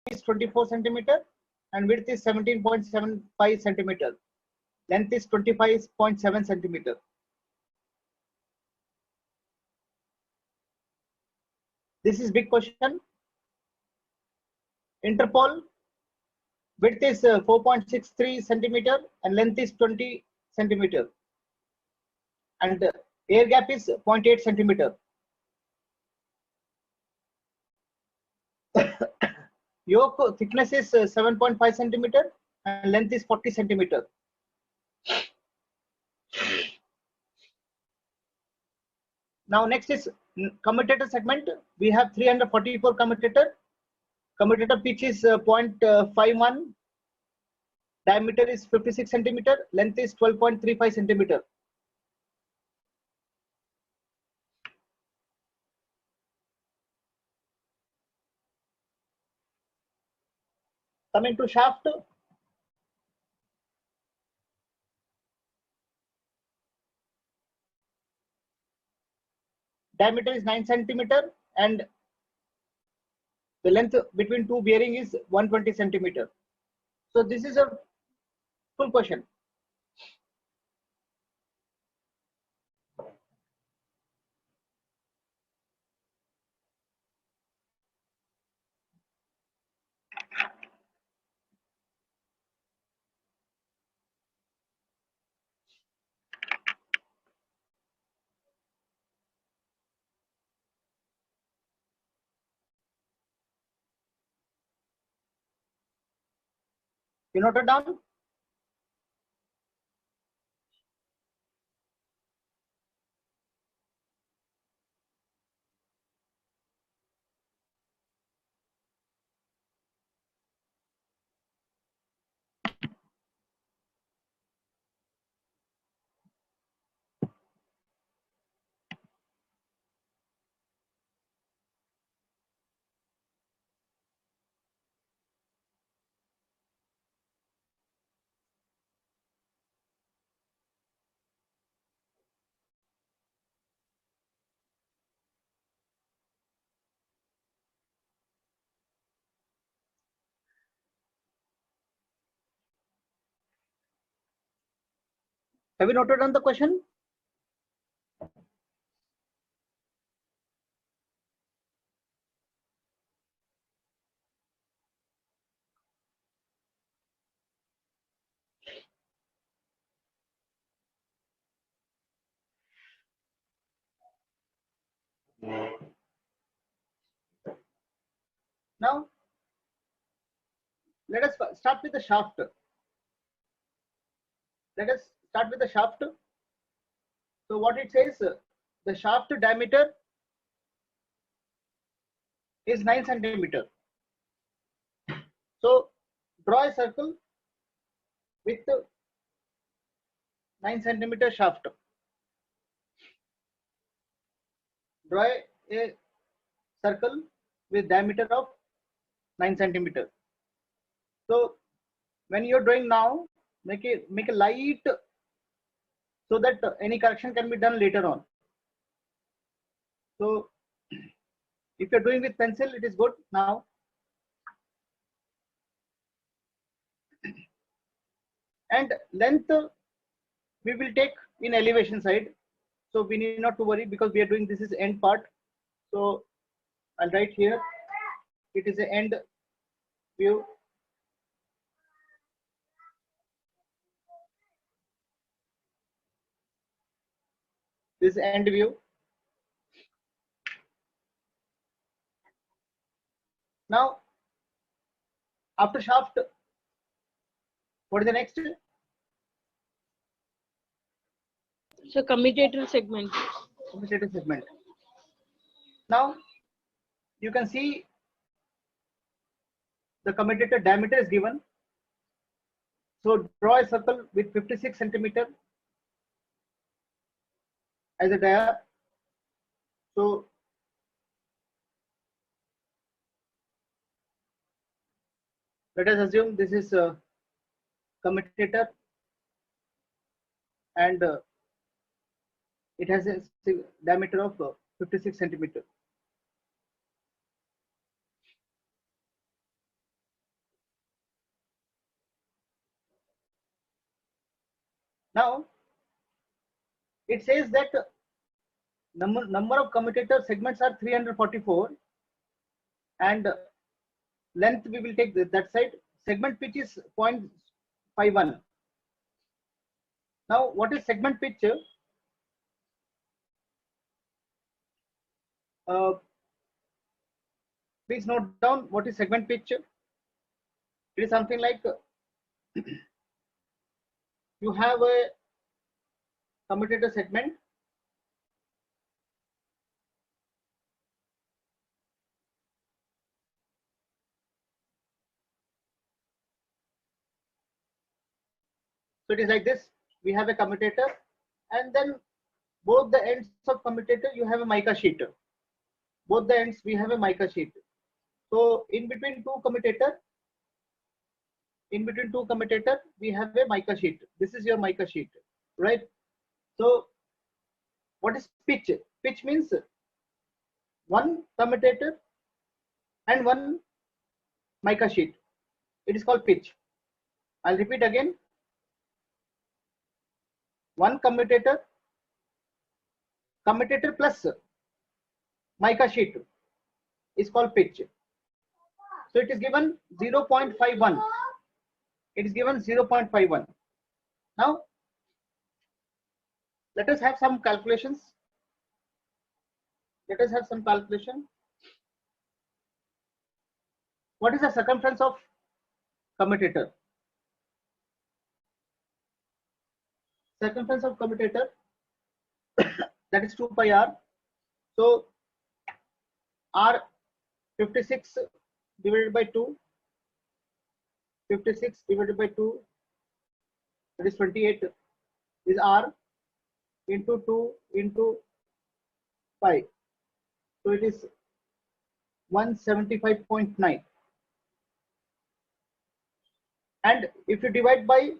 Is 24 centimeter and width is 17.75 centimeter. Length is 25.7 centimeter. This is big question. Interpol width is 4.63 centimeter and length is 20 centimeter. And air gap is 0.8 centimeter. Yoke thickness is 7.5 centimeter and length is 40 centimeter. Now next is commutator segment. We have 344 commutator. Commutator pitch is 0.51. Diameter is 56 centimeter. Length is 12.35 centimeter. Coming to shaft. Diameter is 9 centimeter and the length between two bearing is 120 centimeter. So this is a full question. You noted down? Have you noted down the question? Now, let us start with the shaft. Let us start with the shaft. So what it says, the shaft diameter is 9 centimeter. So draw a circle with 9 centimeter shaft. Draw a circle with diameter of 9 centimeter. So when you're drawing now, make a light so that any correction can be done later on. So if you're doing with pencil, it is good now. And length we will take in elevation side. So we need not to worry because we are doing this is end part. So I'll write here. It is the end view. This is end view. Now, after shaft, what is the next? So commutator segment. Commutator segment. Now, you can see the commutator diameter is given. So draw a circle with 56 centimeter as a dia. So Let us assume this is a commutator and it has a diameter of 56 centimeter. Now it says that number of commutator segments are 344 and length we will take that side. Segment pitch is 0.51. Now what is segment pitch? Please note down what is segment pitch. It is something like you have a commutator segment so it is like this. We have a commutator and then both the ends of commutator you have a mica sheet. Both the ends we have a mica sheet. So in between two commutator we have a mica sheet. This is your mica sheet, right? So what is pitch? Pitch means one commutator and one mica sheet. It is called pitch. I'll repeat again. One commutator plus mica sheet is called pitch. So it is given 0.51. It is given 0.51. Now let us have some calculations. Let us have some calculation. What is the circumference of commutator? Circumference of commutator that is 2 pi r. So r 56 divided by 2. 56 divided by 2, that is 28, is r into 2 into pi. So it is 175.9. And if you divide by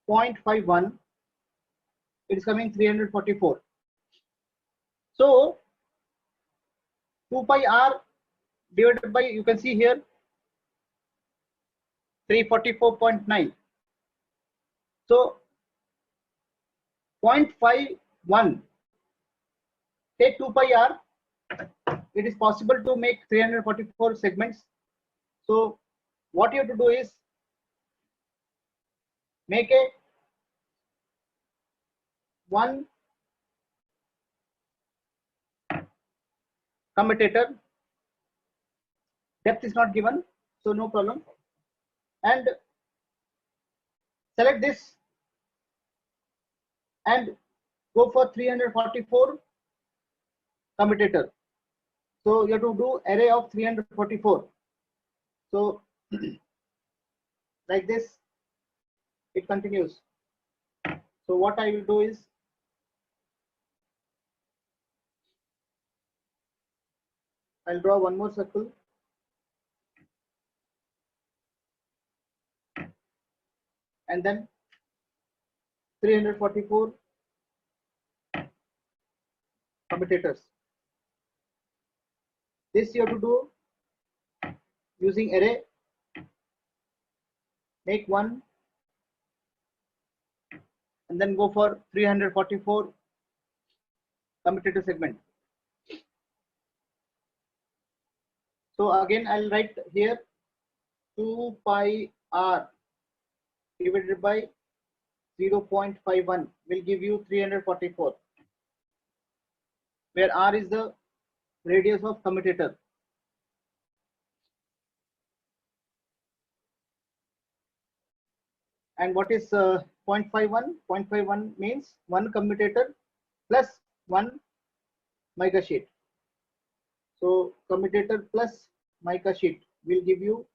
0.51, it is coming 344. So 2 pi r divided by, you can see here, 344.9. So 0.51, take 2 pi r, it is possible to make 344 segments. So what you have to do is make a one commutator. Depth is not given, so no problem. And select this and go for 344 commutator. So you have to do array of 344. So like this it continues. So what I will do is I'll draw one more circle and then 344 commutators. This you have to do using array. Make one and then go for 344 commutator segment. So again I'll write here 2 pi r divided by 0.51 will give you 344, where r is the radius of commutator. And what is 0.51? 0.51 means one commutator plus one mica sheet. So commutator plus mica sheet will give you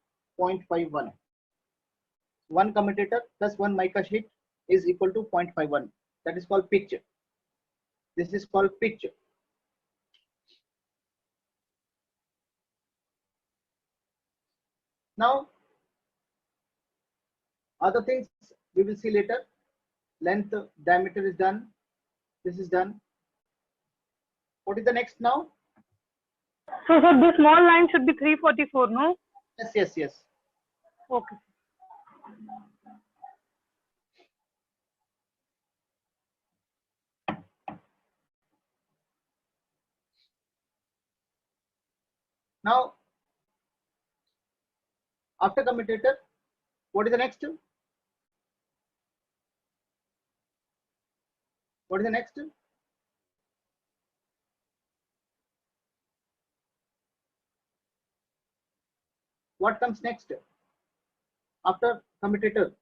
0.51. One commutator plus one mica sheet is equal to 0.51. That is called pitch. This is called pitch. Now Other things we will see later. Length, diameter is done. This is done. What is the next now? So the small line should be 344, no? Yes, yes, yes. Okay. Now, after commutator, what is the next? What is the next? What comes next after commutator?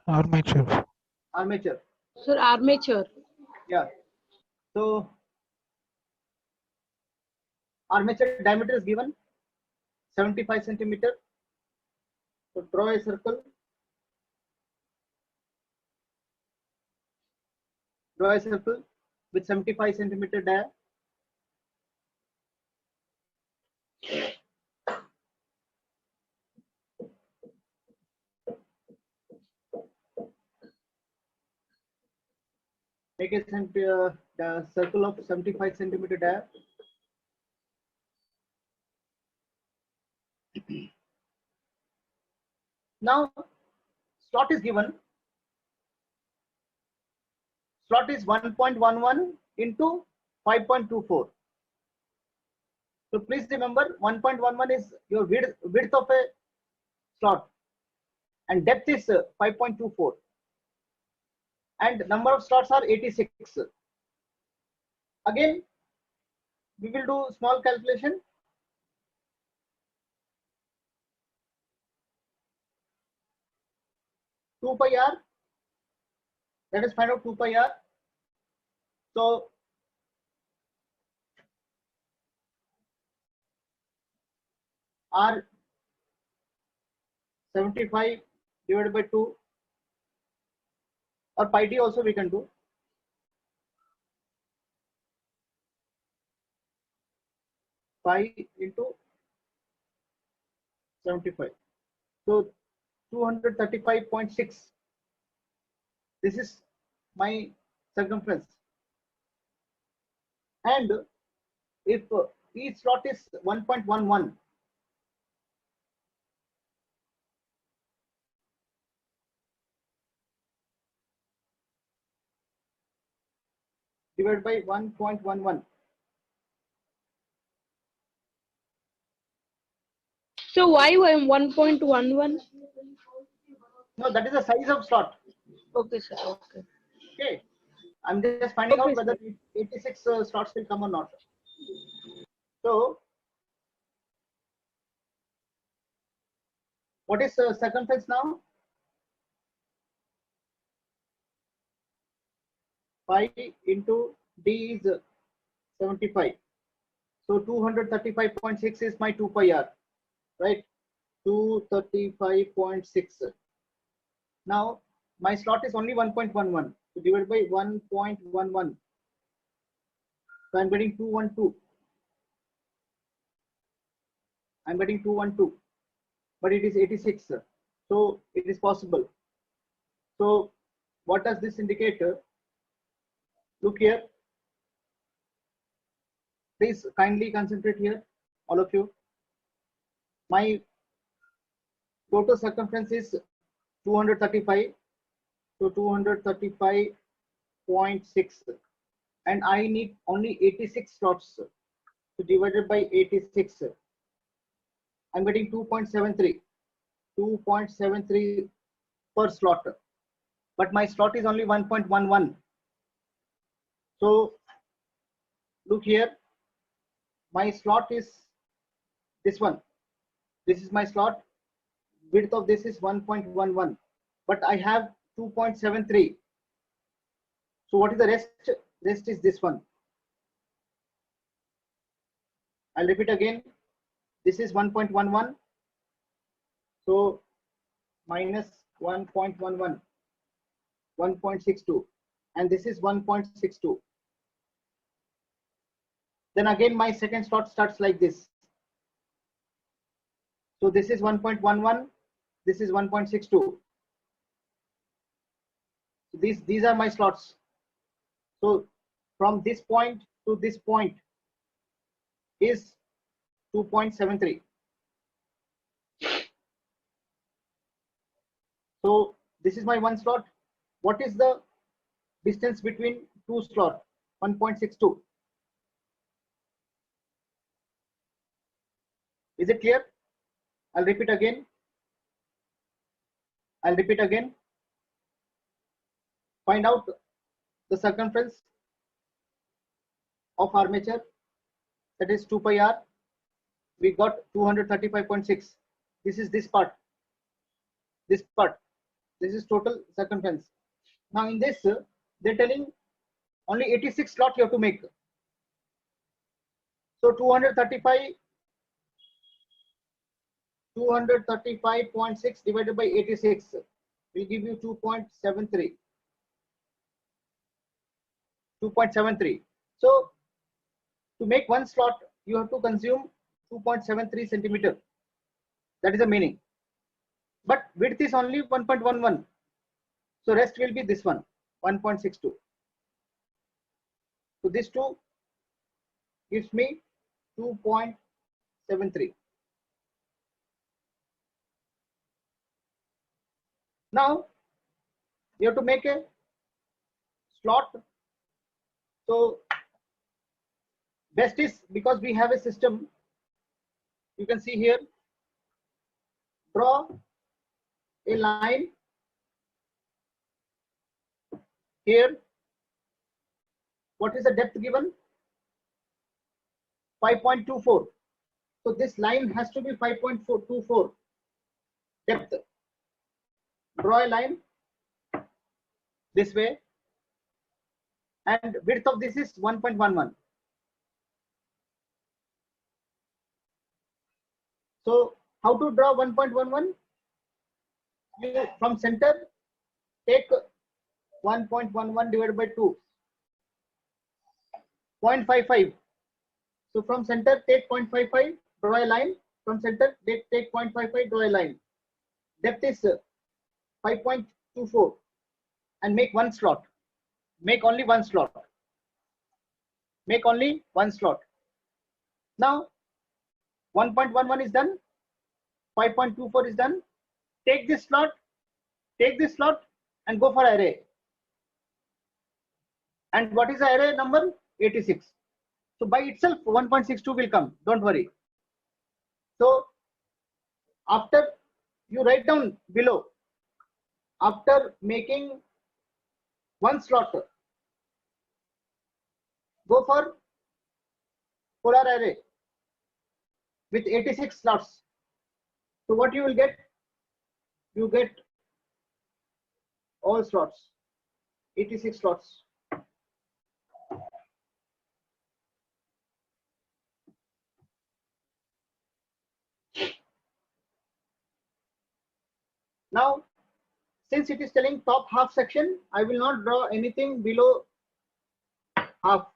Armature. Armature. Sir, armature. Yeah. So armature diameter is given 75 centimeter. So draw a circle. Draw a circle with 75 centimeter dia. Make a the circle of 75 centimeter dia. Now slot is given. Slot is 1.11 into 5.24. So please remember 1.11 is your width of a slot and depth is 5.24 and number of slots are 86. Again, we will do small calculation. Two pi r. Let us find out 2 pi r. So r 75 divided by 2 or pi d also we can do. Pi into 75. So 235.6. This is my circumference. And if each slot is 1.11, divided by 1.11. So why 1.11? No, that is the size of slot. Okay, sir. Okay. Okay. I'm just finding Okay, out whether sir. 86 slots will come or not. So, what is circumference now? Pi into d is 75. So 235.6 is my 2 pi r, right? 235.6. Now my slot is only 1.11. So divided by 1.11. So I'm getting 212. I'm getting 212, but it is 86. So it is possible. So what does this indicate? Look here. Please kindly concentrate here, all of you. My total circumference is 235. So 235.6. And I need only 86 slots. So divided by 86. I'm getting 2.73. 2.73 per slot. But my slot is only 1.11. So look here. My slot is this one. This is my slot. Width of this is 1.11. But I have 2.73. So what is the rest? Rest is this one. I'll repeat again. This is 1.11. So minus 1.11. 1.62. And this is 1.62. Then again my second slot starts like this. So this is 1.11. This is 1.62. These are my slots. So from this point to this point is 2.73. So this is my one slot. What is the distance between two slots? 1.62. Is it clear? I'll repeat again. Find out the circumference of armature, that is 2 pi r. We got 235.6. This is this part. This is total circumference. Now in this, they're telling only 86 slot you have to make. So 235.6 divided by 86 will give you 2.73. So to make one slot, you have to consume 2.73 centimeter. That is the meaning. But width is only 1.11. So rest will be this one, 1.62. So this two gives me 2.73. Now you have to make a slot. So best is, because we have a system, you can see here, draw a line here. What is the depth given? 5.24. So this line has to be 5.24 depth. Draw a line this way, and width of this is 1.11. So how to draw 1.11? You from center take 1.11 divided by 2, 0.55. So from center take 0.55, draw a line. From center take 0.55, draw a line. Depth is 5.24, and make one slot. Make only one slot. Now 1.11 is done. 5.24 is done. Take this slot, and go for array. And what is the array number? 86. So by itself 1.62 will come, don't worry. So after you write down below, after making one slot, go for polar array with 86 slots. So what you will get? You get all slots, 86 slots. Now, since it is telling top half section, I will not draw anything below half.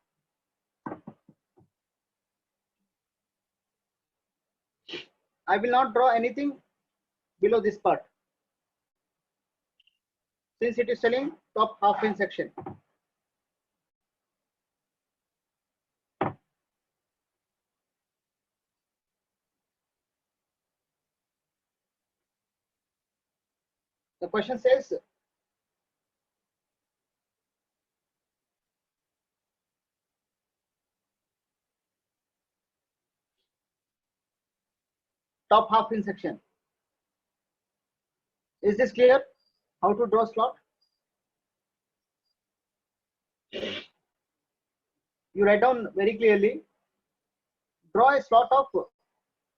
I will not draw anything below this part, since it is telling top half in section. The question says, top half in section. Is this clear? How to draw slot? You write down very clearly. Draw a slot of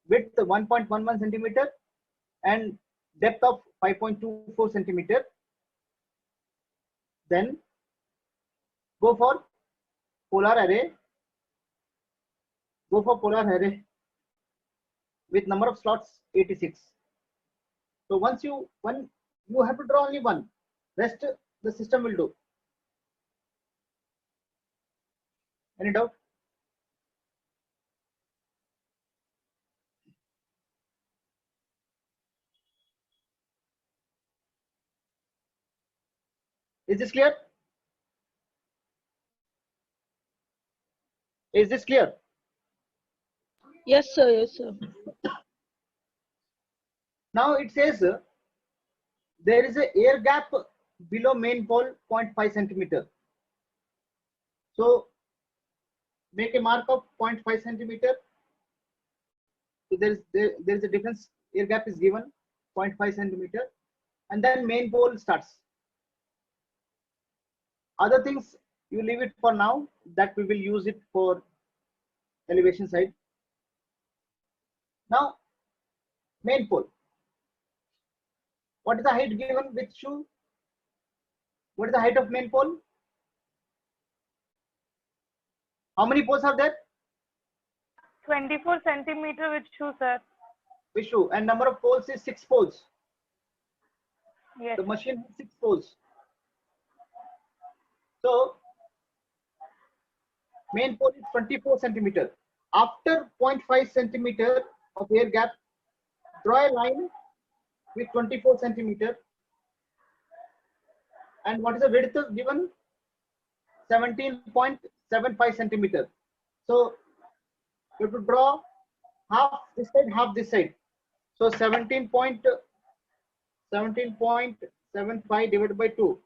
width 1.11 centimeter and depth of 5.24 centimeter. Then go for polar array. With number of slots 86. So once you have to draw only one. Rest the system will do. Any doubt? Is this clear? Is this clear? Yes, sir. Yes, sir. Now it says there is a air gap below main pole 0.5 centimeter. So make a mark of 0.5 centimeter. So there is a difference. Air gap is given 0.5 centimeter, and then main pole starts. Other things you leave it for now, that we will use it for elevation side. Now main pole. What is the height given with shoe? What is the height of main pole? How many poles are there? 24 centimeter with shoe, sir. With shoe, and number of poles is 6 poles. Yes. The machine has 6 poles. So main pole is 24 centimeter. After 0.5 centimeter of air gap, draw a line with 24 centimeter. And what is the width given? 17.75 centimeter. So you have to draw half this side, half this side. So 17.75 divided by 2,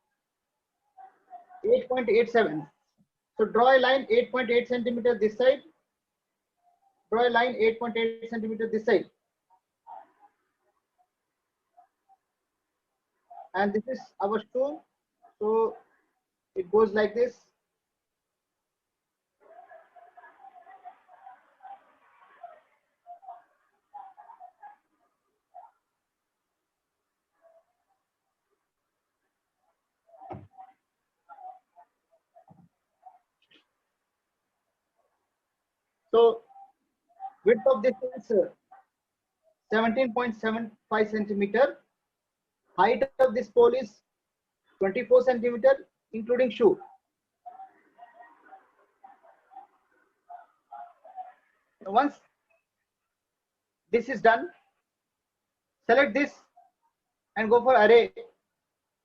8.87. So draw a line 8.8 centimeter this side. Draw a line 8.8 centimeter this side. And this is our shoe. So it goes like this. So width of this is 17.75 centimeter. Height of this pole is 24 centimeter, including shoe. Once this is done, select this and go for array,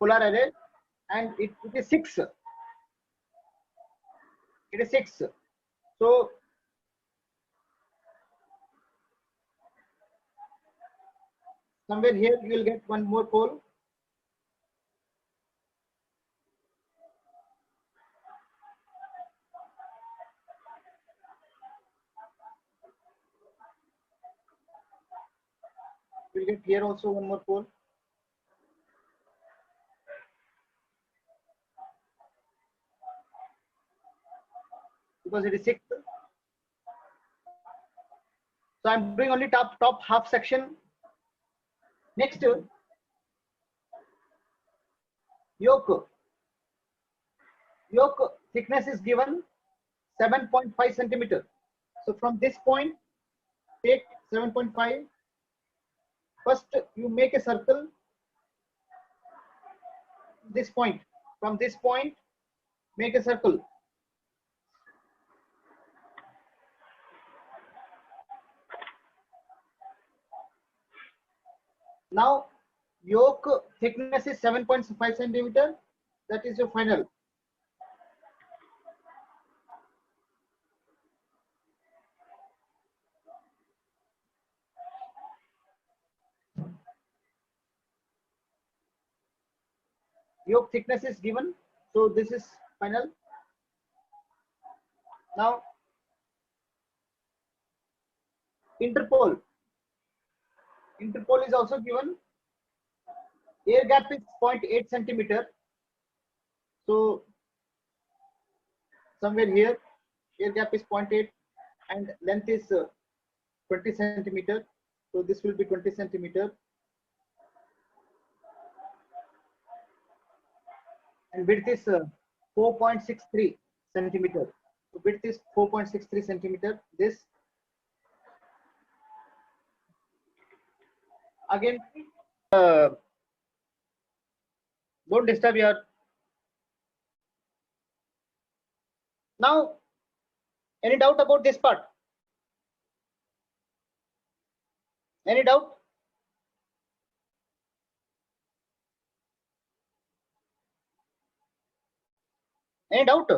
polar array, and it is 6. It is 6. So somewhere here you will get one more pole. You will get here also one more pole. Because it is 6. So I'm doing only top half section. Next, yoke. Yoke thickness is given 7.5 centimeter. So from this point, take 7.5. First, you make a circle. This point. From this point, make a circle. Now, yoke thickness is 7.5 centimeter. That is your final. Yoke thickness is given. So this is final. Now, interpole. Interpole is also given. Air gap is 0.8 centimeter. So somewhere here, air gap is 0.8 and length is 20 centimeter. So this will be 20 centimeter. And width is 4.63 centimeter. So width is 4.63 centimeter. This again, don't disturb your. Now, any doubt about this part? Any doubt? Any doubt?